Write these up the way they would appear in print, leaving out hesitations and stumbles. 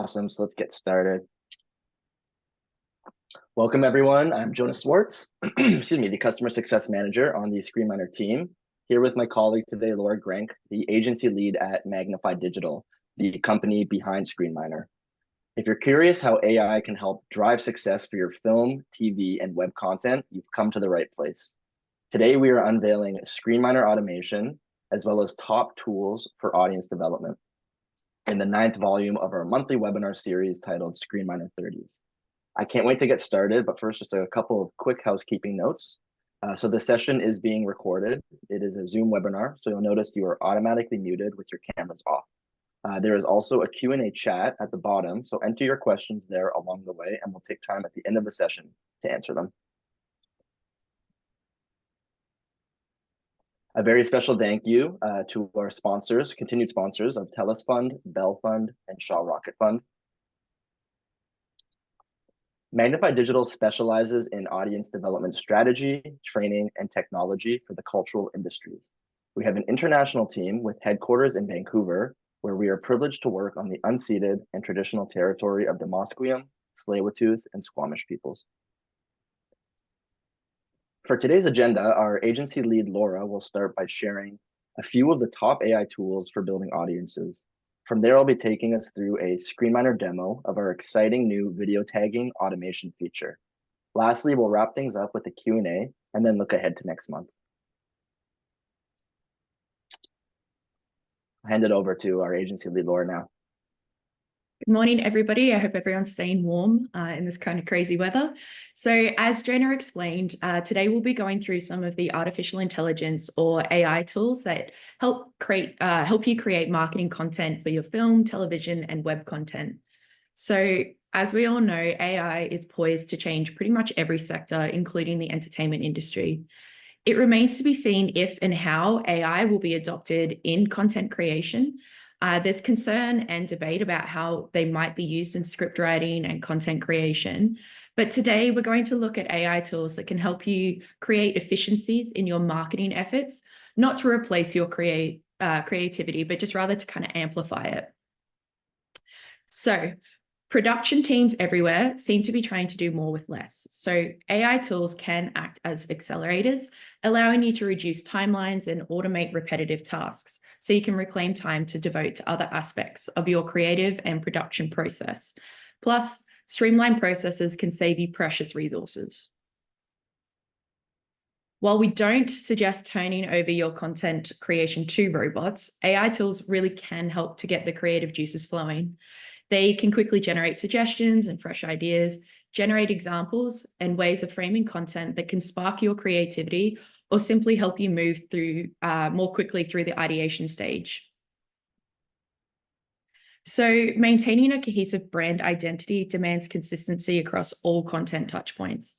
Awesome. So let's get started. Welcome, everyone. I'm Jonas Swartz, excuse me, the Customer Success Manager on the ScreenMiner team. Here with my colleague today, Laura Grank, the agency lead at Magnify Digital, the company behind ScreenMiner. If you're curious how AI can help drive success for your film, TV, and web content, you've come to the right place. Today, we are unveiling ScreenMiner automation, as well as top tools for audience development in the 9th volume of our monthly webinar series titled ScreenMiner 30s. I can't wait to get started, but first, just a couple of quick housekeeping notes. So the session is being recorded. It is a Zoom webinar, so you'll notice you are automatically muted with your cameras off. There is also a Q&A chat at the bottom, so enter your questions there along the way, and we'll take time at the end of the session to answer them. A very special thank you to our sponsors, continued sponsors of TELUS Fund, Bell Fund, and Shaw Rocket Fund. Magnify Digital specializes in audience development strategy, training, and technology for the cultural industries. We have an international team with headquarters in Vancouver, where we are privileged to work on the unceded and traditional territory of the Musqueam, Tsleil-Waututh, and Squamish peoples. For today's agenda, our agency lead, Laura, will start by sharing a few of the top AI tools for building audiences. From there, I'll be taking us through a ScreenMiner demo of our exciting new video tagging automation feature. Lastly, we'll wrap things up with a Q&A and then look ahead to next month. I'll hand it over to our agency lead, Laura, now. Good morning, everybody. I hope everyone's staying warm in this kind of crazy weather. So as Jonah explained, today we'll be going through some of the artificial intelligence or AI tools that help you create marketing content for your film, television, and web content. So as we all know, AI is poised to change pretty much every sector, including the entertainment industry. It remains to be seen if and how AI will be adopted in content creation. There's concern and debate about how they might be used in script writing and content creation. But today we're going to look at AI tools that can help you create efficiencies in your marketing efforts, not to replace your creativity, but just rather to kind of amplify it. So production teams everywhere seem to be trying to do more with less. So AI tools can act as accelerators, allowing you to reduce timelines and automate repetitive tasks, so you can reclaim time to devote to other aspects of your creative and production process. Plus, streamlined processes can save you precious resources. While we don't suggest turning over your content creation to robots, AI tools really can help to get the creative juices flowing. They can quickly generate suggestions and fresh ideas, generate examples and ways of framing content that can spark your creativity or simply help you move through more quickly through the ideation stage. So maintaining a cohesive brand identity demands consistency across all content touchpoints.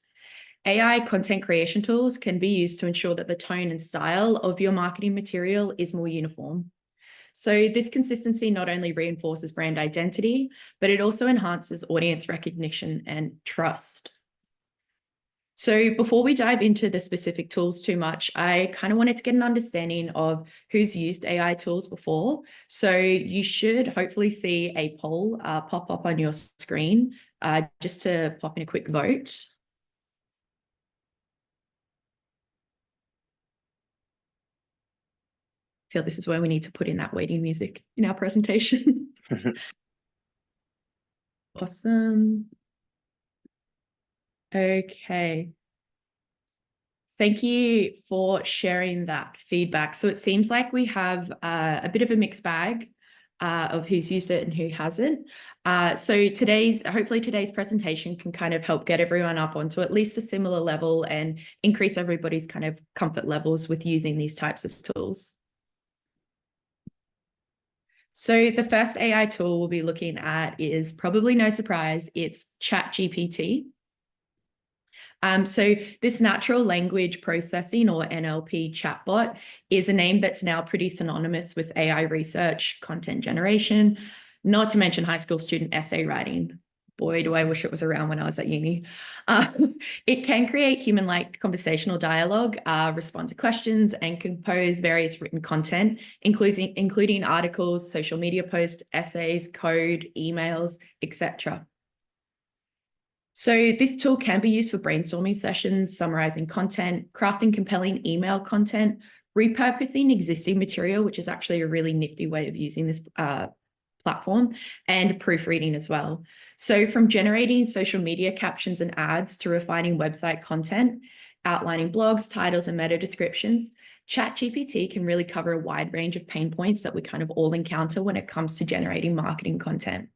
AI content creation tools can be used to ensure that the tone and style of your marketing material is more uniform. So this consistency not only reinforces brand identity, but it also enhances audience recognition and trust. So before we dive into the specific tools too much, I kind of wanted to get an understanding of who's used AI tools before. So you should hopefully see a poll pop up on your screen just to pop in a quick vote. I feel this is where we need to put in that waiting music in our presentation. Awesome. Okay. Thank you for sharing that feedback. So it seems like we have a bit of a mixed bag of who's used it and who hasn't. So hopefully today's presentation can kind of help get everyone up onto at least a similar level and increase everybody's kind of comfort levels with using these types of tools. So the first AI tool we'll be looking at is probably no surprise, it's ChatGPT. So this natural language processing or NLP chatbot is a name that's now pretty synonymous with AI research, content generation, not to mention high school student essay writing. Boy, do I wish it was around when I was at uni. It can create human-like conversational dialogue, respond to questions, and compose various written content, including articles, social media posts, essays, code, emails, etc. So this tool can be used for brainstorming sessions, summarizing content, crafting compelling email content, repurposing existing material, which is actually a really nifty way of using this platform, and proofreading as well. So from generating social media captions and ads to refining website content, outlining blogs, titles, and meta descriptions, ChatGPT can really cover a wide range of pain points that we kind of all encounter when it comes to generating marketing content.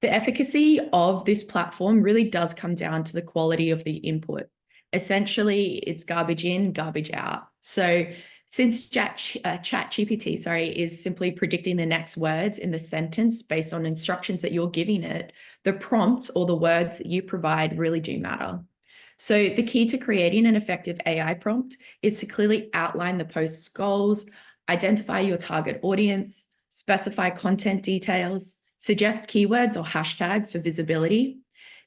The efficacy of this platform really does come down to the quality of the input. Essentially, it's garbage in, garbage out. So since ChatGPT, is simply predicting the next words in the sentence based on instructions that you're giving it, the prompt or the words that you provide really do matter. So the key to creating an effective AI prompt is to clearly outline the post's goals, identify your target audience, specify content details, suggest keywords or hashtags for visibility,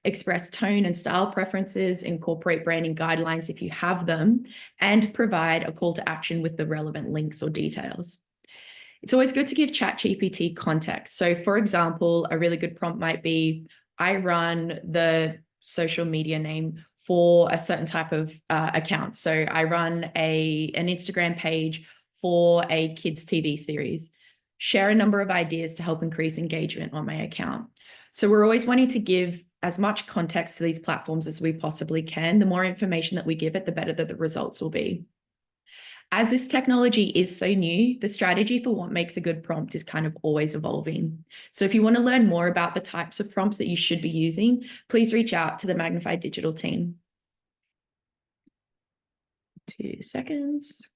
express tone and style preferences, incorporate branding guidelines if you have them, and provide a call to action with the relevant links or details. It's always good to give ChatGPT context. So for example, a really good prompt might be, I run the social media name for a certain type of account. So I run an Instagram page for a kids TV series. Share a number of ideas to help increase engagement on my account. So we're always wanting to give as much context to these platforms as we possibly can. The more information that we give it, the better that the results will be. As this technology is so new, the strategy for what makes a good prompt is kind of always evolving. So if you want to learn more about the types of prompts that you should be using, please reach out to the Magnify Digital team. 2 seconds.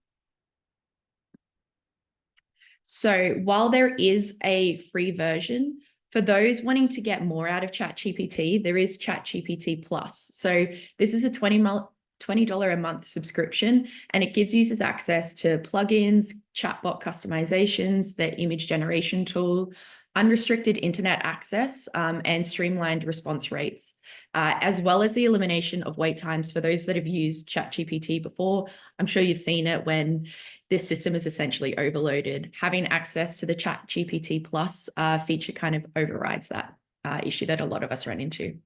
So while there is a free version, for those wanting to get more out of ChatGPT, there is ChatGPT Plus. So this is a $20 a month subscription, and it gives users access to plugins, chatbot customizations, the image generation tool, unrestricted internet access, and streamlined response rates, as well as the elimination of wait times for those that have used ChatGPT before. I'm sure you've seen it when this system is essentially overloaded. Having access to the ChatGPT Plus feature kind of overrides that issue that a lot of us run into.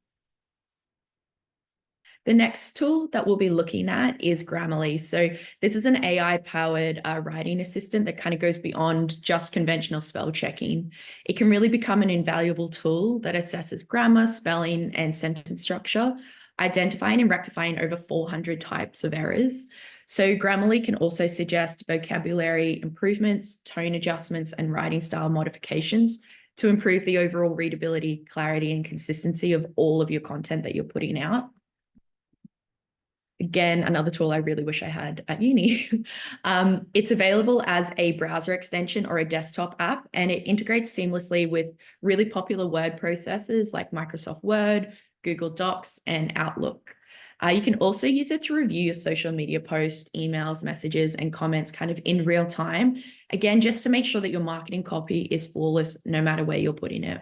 The next tool that we'll be looking at is Grammarly. So this is an AI-powered writing assistant that kind of goes beyond just conventional spell checking. It can really become an invaluable tool that assesses grammar, spelling, and sentence structure, identifying and rectifying over 400 types of errors. So Grammarly can also suggest vocabulary improvements, tone adjustments, and writing style modifications to improve the overall readability, clarity, and consistency of all of your content that you're putting out. Again, another tool I really wish I had at uni. It's available as a browser extension or a desktop app, and it integrates seamlessly with really popular word processors like Microsoft Word, Google Docs, and Outlook. You can also use it to review your social media posts, emails, messages, and comments kind of in real time. Again, just to make sure that your marketing copy is flawless no matter where you're putting it.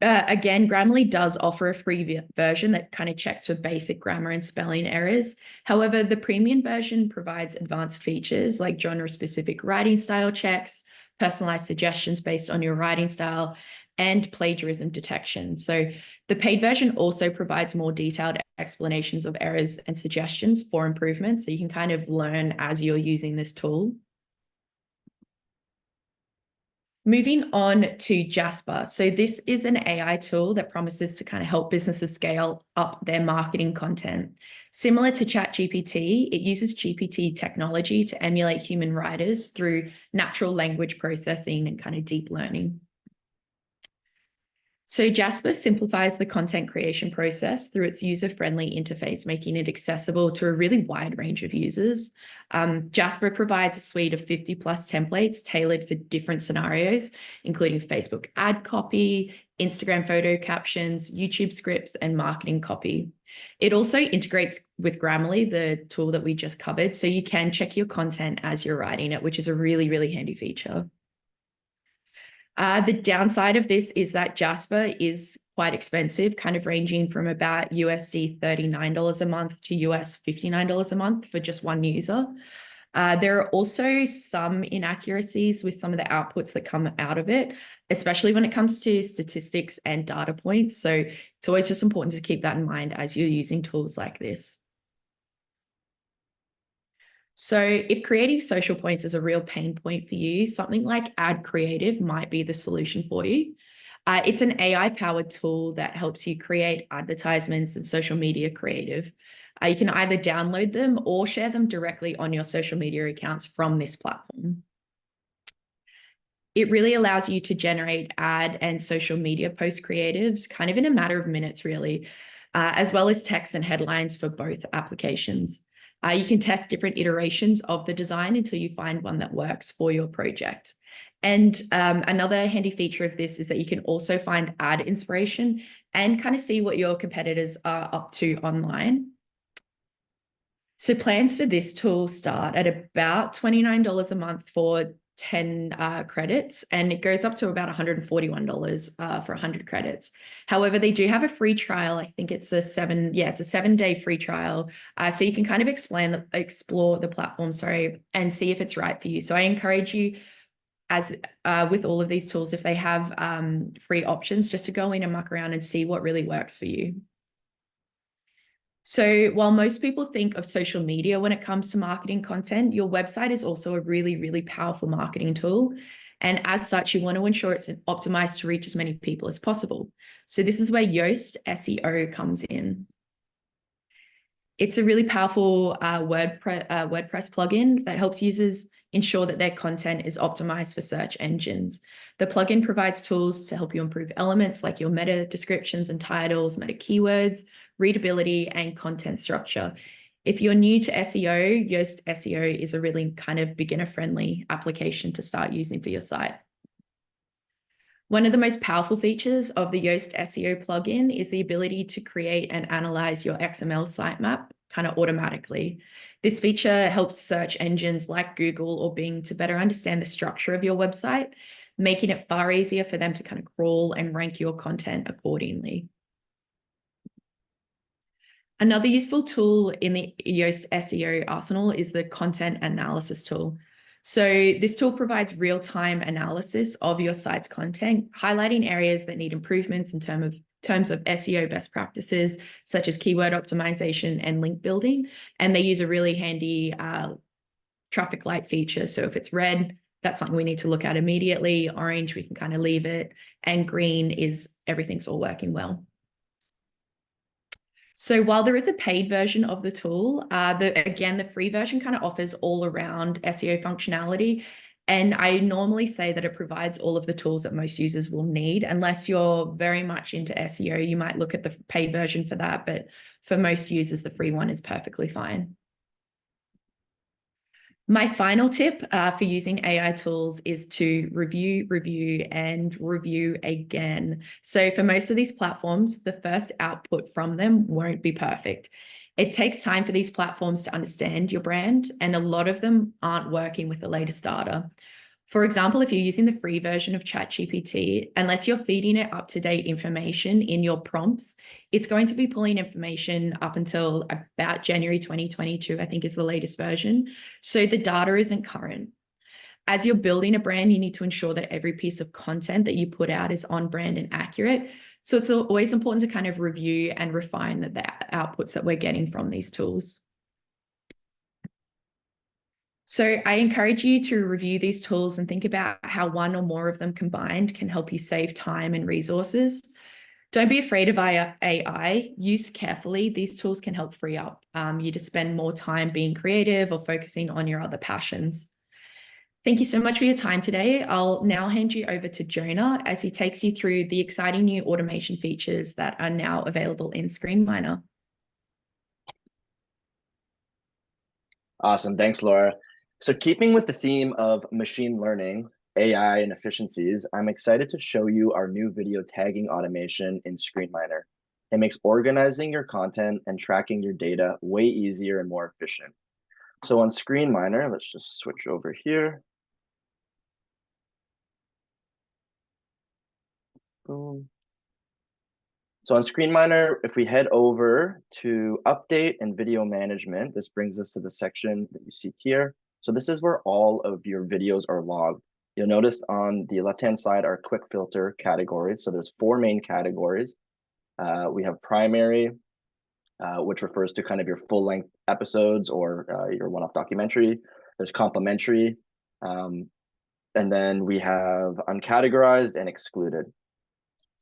Again, Grammarly does offer a free version that kind of checks for basic grammar and spelling errors. However, the premium version provides advanced features like genre-specific writing style checks, personalized suggestions based on your writing style, and plagiarism detection. So the paid version also provides more detailed explanations of errors and suggestions for improvement. So you can kind of learn as you're using this tool. Moving on to Jasper. So this is an AI tool that promises to kind of help businesses scale up their marketing content. Similar to ChatGPT, it uses GPT technology to emulate human writers through natural language processing and kind of deep learning. So Jasper simplifies the content creation process through its user-friendly interface, making it accessible to a really wide range of users. Jasper provides a suite of 50+ templates tailored for different scenarios, including Facebook ad copy, Instagram photo captions, YouTube scripts, and marketing copy. It also integrates with Grammarly, the tool that we just covered, so you can check your content as you're writing it, which is a really, really handy feature. The downside of this is that Jasper is quite expensive, kind of ranging from about USD $39 a month to US $59 a month for just one user. There are also some inaccuracies with some of the outputs that come out of it, especially when it comes to statistics and data points. So it's always just important to keep that in mind as you're using tools like this. So if creating social points is a real pain point for you, something like Ad Creative might be the solution for you. It's an AI-powered tool that helps you create advertisements and social media creative. You can either download them or share them directly on your social media accounts from this platform. It really allows you to generate ad and social media post creatives kind of in a matter of minutes, really, as well as text and headlines for both applications. You can test different iterations of the design until you find one that works for your project. And another handy feature of this is that you can also find ad inspiration and kind of see what your competitors are up to online. So plans for this tool start at about $29 a month for 10 credits, and it goes up to about $141 for 100 credits. However, they do have a free trial. I think it's a 7-day free trial. So you can kind of explore the platform, and see if it's right for you. So I encourage you, as with all of these tools, if they have free options, just to go in and muck around and see what really works for you. So while most people think of social media when it comes to marketing content, your website is also a really, really powerful marketing tool. And as such, you want to ensure it's optimized to reach as many people as possible. So this is where Yoast SEO comes in. It's a really powerful WordPress plugin that helps users ensure that their content is optimized for search engines. The plugin provides tools to help you improve elements like your meta descriptions and titles, meta keywords, readability, and content structure. If you're new to SEO, Yoast SEO is a really kind of beginner-friendly application to start using for your site. One of the most powerful features of the Yoast SEO plugin is the ability to create and analyze your XML sitemap kind of automatically. This feature helps search engines like Google or Bing to better understand the structure of your website, making it far easier for them to kind of crawl and rank your content accordingly. Another useful tool in the Yoast SEO arsenal is the content analysis tool. So this tool provides real-time analysis of your site's content, highlighting areas that need improvements in terms of SEO best practices, such as keyword optimization and link building. And they use a really handy traffic light feature. So if it's red, that's something we need to look at immediately. Orange, we can kind of leave it. And green is everything's all working well. So while there is a paid version of the tool, the free version kind of offers all around SEO functionality. And I normally say that it provides all of the tools that most users will need. Unless you're very much into SEO, you might look at the paid version for that. But for most users, the free one is perfectly fine. My final tip for using AI tools is to review, and review again. So for most of these platforms, the first output from them won't be perfect. It takes time for these platforms to understand your brand, and a lot of them aren't working with the latest data. For example, if you're using the free version of ChatGPT, unless you're feeding it up-to-date information in your prompts, it's going to be pulling information up until about January 2022, I think is the latest version. So the data isn't current. As you're building a brand, you need to ensure that every piece of content that you put out is on brand and accurate. So it's always important to kind of review and refine the outputs that we're getting from these tools. So I encourage you to review these tools and think about how one or more of them combined can help you save time and resources. Don't be afraid of AI. Use carefully. These tools can help free up you to spend more time being creative or focusing on your other passions. Thank you so much for your time today. I'll now hand you over to Jonah as he takes you through the exciting new automation features that are now available in ScreenMiner. Awesome. Thanks, Laura. So keeping with the theme of machine learning, AI, and efficiencies, I'm excited to show you our new video tagging automation in ScreenMiner. It makes organizing your content and tracking your data way easier and more efficient. So on ScreenMiner, let's just switch over here. Boom. So on ScreenMiner, if we head over to update and video management, this brings us to the section that you see here. So this is where all of your videos are logged. You'll notice on the left-hand side are quick filter categories. So there's 4 main categories. We have primary, which refers to kind of your full-length episodes or your one-off documentary. There's complementary, and then we have uncategorized and excluded.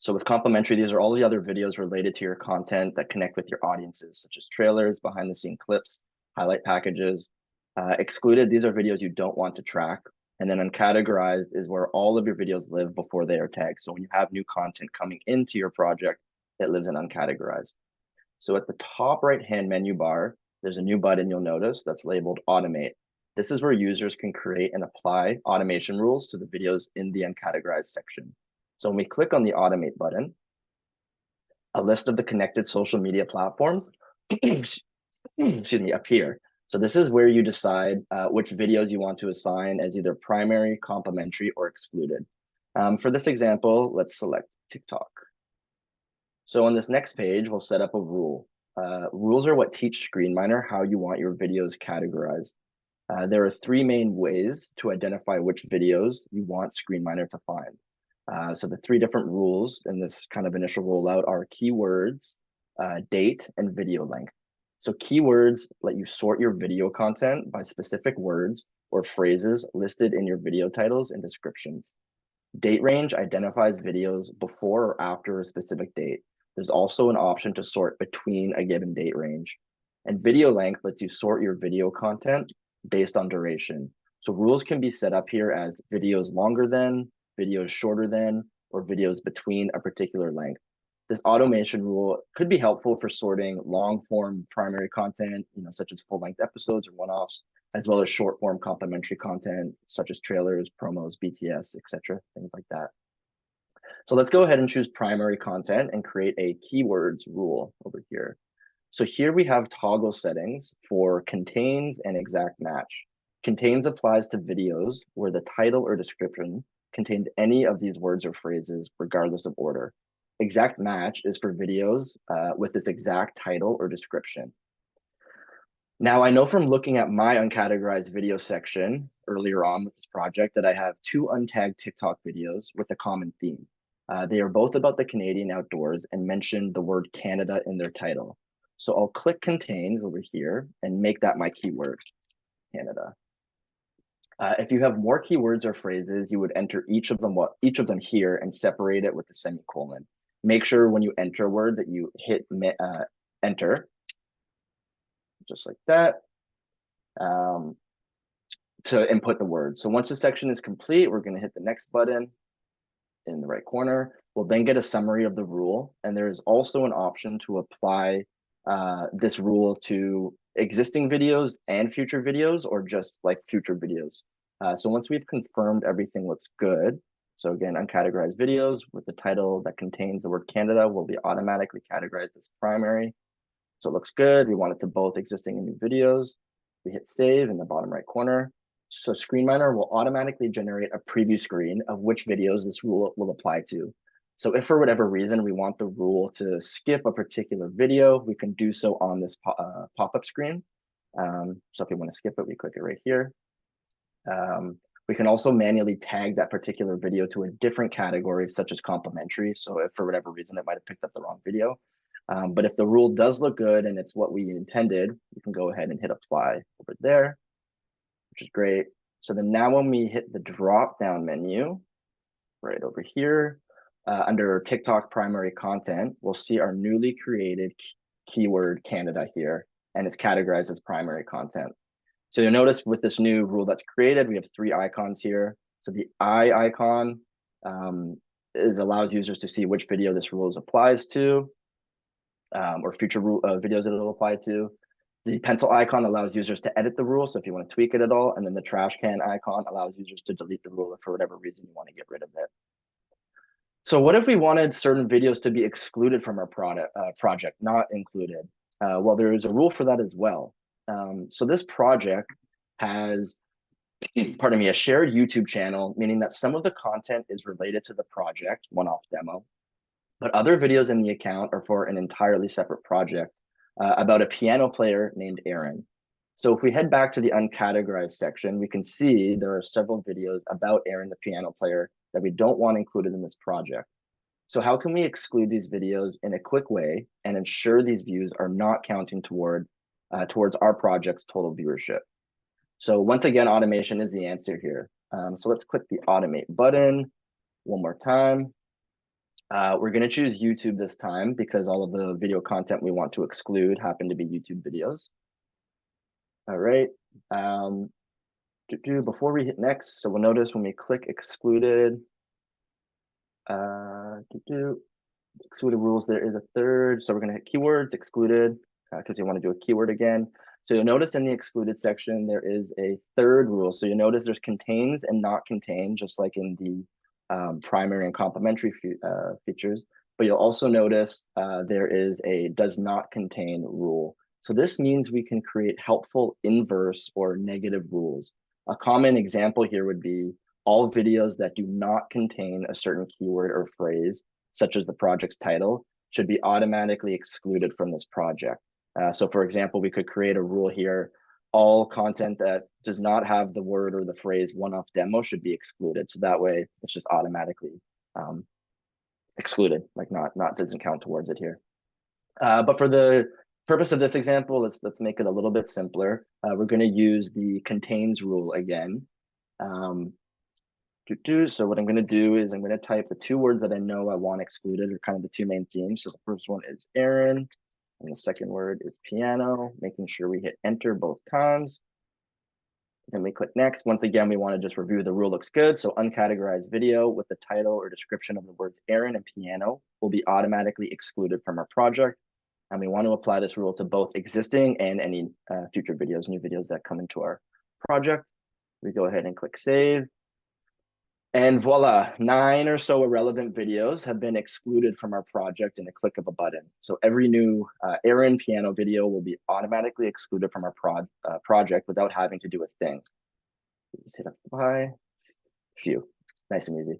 So with complementary, these are all the other videos related to your content that connect with your audiences, such as trailers, behind the scene clips, highlight packages. Excluded, these are videos you don't want to track. And then uncategorized is where all of your videos live before they are tagged. So when you have new content coming into your project, it lives in uncategorized. So at the top right-hand menu bar, there's a new button you'll notice that's labeled Automate. This is where users can create and apply automation rules to the videos in the uncategorized section. So when we click on the Automate button, a list of the connected social media platforms excuse me, appear. So this is where you decide which videos you want to assign as either primary, complementary, or excluded. For this example, let's select TikTok. So on this next page, we'll set up a rule. Rules are what teach ScreenMiner how you want your videos categorized. There are 3 main ways to identify which videos you want ScreenMiner to find. So the 3 different rules in this kind of initial rollout are keywords, date, and video length. So keywords let you sort your video content by specific words or phrases listed in your video titles and descriptions. Date range identifies videos before or after a specific date. There's also an option to sort between a given date range. And video length lets you sort your video content based on duration. So rules can be set up here as videos longer than, videos shorter than, or videos between a particular length. This automation rule could be helpful for sorting long form primary content, such as full length episodes or one-offs, as well as short form complementary content, such as trailers, promos, BTS, etc., things like that. So let's go ahead and choose primary content and create a keywords rule over here. So here we have toggle settings for contains and exact match. Contains applies to videos where the title or description contains any of these words or phrases, regardless of order. Exact match is for videos with its exact title or description. Now, I know from looking at my uncategorized video section earlier on with this project that I have 2 untagged TikTok videos with a common theme. They are both about the Canadian outdoors and mention the word Canada in their title. So I'll click contains over here and make that my keyword, Canada. If you have more keywords or phrases, you would enter each of them here and separate it with a semicolon. Make sure when you enter a word that you hit enter, just like that, to input the word. So once the section is complete, we're going to hit the next button in the right corner. We'll then get a summary of the rule. And there is also an option to apply this rule to existing videos and future videos, or just like future videos. So once we've confirmed everything looks good, so again, uncategorized videos with the title that contains the word Canada will be automatically categorized as primary. So it looks good. We want it to both existing and new videos. We hit save in the bottom right corner. So ScreenMiner will automatically generate a preview screen of which videos this rule will apply to. So if for whatever reason we want the rule to skip a particular video, we can do so on this pop-up screen. So if you want to skip it, we click it right here. We can also manually tag that particular video to a different category, such as complementary. So if for whatever reason it might have picked up the wrong video. But if the rule does look good and it's what we intended, we can go ahead and hit apply over there, which is great. So then now when we hit the drop down menu right over here, under TikTok primary content, we'll see our newly created keyword Canada here, and it's categorized as primary content. So you'll notice with this new rule that's created, we have 3 icons here. So the eye icon, it allows users to see which video this rule applies to, or future videos that it'll apply to. The pencil icon allows users to edit the rule, so if you want to tweak it at all, and then the trash can icon allows users to delete the rule if for whatever reason you want to get rid of it. So what if we wanted certain videos to be excluded from our project, not included? Well, there is a rule for that as well. So this project has pardon me, a shared YouTube channel, meaning that some of the content is related to the project, one-off demo, but other videos in the account are for an entirely separate project about a piano player named Aaron. So if we head back to the uncategorized section, we can see there are several videos about Aaron, the piano player, that we don't want included in this project. So how can we exclude these videos in a quick way and ensure these views are not counting towards our project's total viewership? So once again, automation is the answer here. So let's click the automate button one more time. We're going to choose YouTube this time because all of the video content we want to exclude happen to be YouTube videos. All right. Before we hit next, so we'll notice when we click excluded, excluded rules, there is a third. So we're going to hit keywords excluded because we want to do a keyword again. So you'll notice in the excluded section, there is a third rule. So you'll notice there's contains and not contain, just like in the primary and complementary features. But you'll also notice there is a does not contain rule. So this means we can create helpful inverse or negative rules. A common example here would be all videos that do not contain a certain keyword or phrase, such as the project's title, should be automatically excluded from this project. So for example, we could create a rule here, all content that does not have the word or the phrase one-off demo should be excluded. So that way it's just automatically excluded, like not doesn't count towards it here. But for the purpose of this example, let's make it a little bit simpler. We're going to use the contains rule again. So what I'm going to do is I'm going to type the two words that I know I want excluded, or kind of the two main themes. So the first one is Aaron, and the second word is piano, making sure we hit enter both times. Then we click next. Once again, we want to just review the rule looks good. So uncategorized video with the title or description of the words Aaron and piano will be automatically excluded from our project. And we want to apply this rule to both existing and any future videos, new videos that come into our project. We go ahead and click save. And voila, 9 or so irrelevant videos have been excluded from our project in a click of a button. So every new Aaron piano video will be automatically excluded from our project without having to do a thing. Just hit apply. Phew, nice and easy.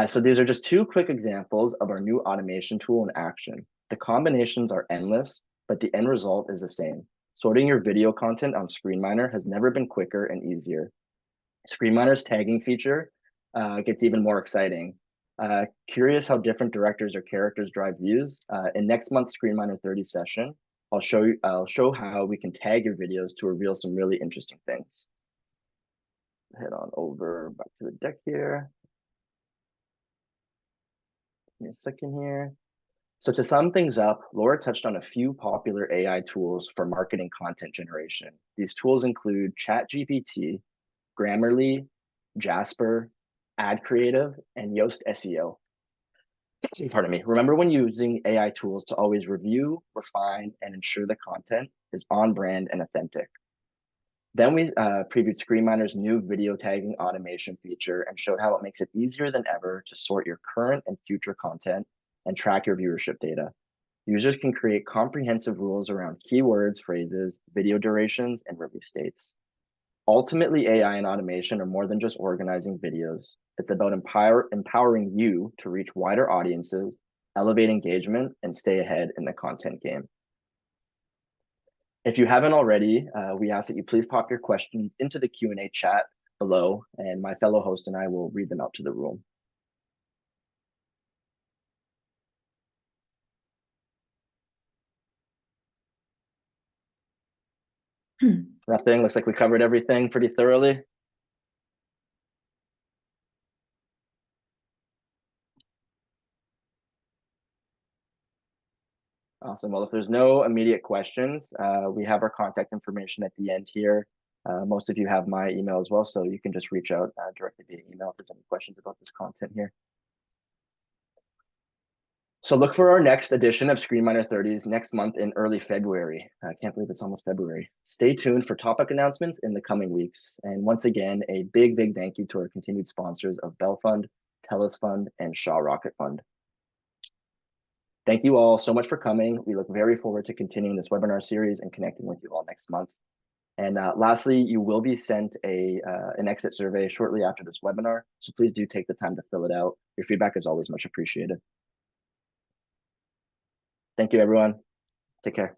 So these are just two quick examples of our new automation tool in action. The combinations are endless, but the end result is the same. Sorting your video content on ScreenMiner has never been quicker and easier. ScreenMiner's tagging feature gets even more exciting. Curious how different directors or characters drive views? In next month's ScreenMiner 30s session, I'll show how we can tag your videos to reveal some really interesting things. Head on over back to the deck here. Give me a second here. So to sum things up, Laura touched on a few popular AI tools for marketing content generation. These tools include ChatGPT, Grammarly, Jasper, Ad Creative, and Yoast SEO. Pardon me. Remember when using AI tools to always review, refine, and ensure the content is on brand and authentic. Then we previewed ScreenMiner's new video tagging automation feature and showed how it makes it easier than ever to sort your current and future content and track your viewership data. Users can create comprehensive rules around keywords, phrases, video durations, and release dates. Ultimately, AI and automation are more than just organizing videos. It's about empowering you to reach wider audiences, elevate engagement, and stay ahead in the content game. If you haven't already, we ask that you please pop your questions into the Q&A chat below, and my fellow host and I will read them out to the room. Nothing, looks like we covered everything pretty thoroughly. Awesome. Well, if there's no immediate questions, we have our contact information at the end here. Most of you have my email as well, so you can just reach out directly via email if there's any questions about this content here. So look for our next edition of ScreenMiner 30s next month in early February. I can't believe it's almost February. Stay tuned for topic announcements in the coming weeks. And once again, a big thank you to our continued sponsors of Bell Fund, Telus Fund, and Shaw Rocket Fund. Thank you all so much for coming. We look very forward to continuing this webinar series and connecting with you all next month. And lastly, you will be sent an exit survey shortly after this webinar. So please do take the time to fill it out. Your feedback is always much appreciated. Thank you, everyone. Take care.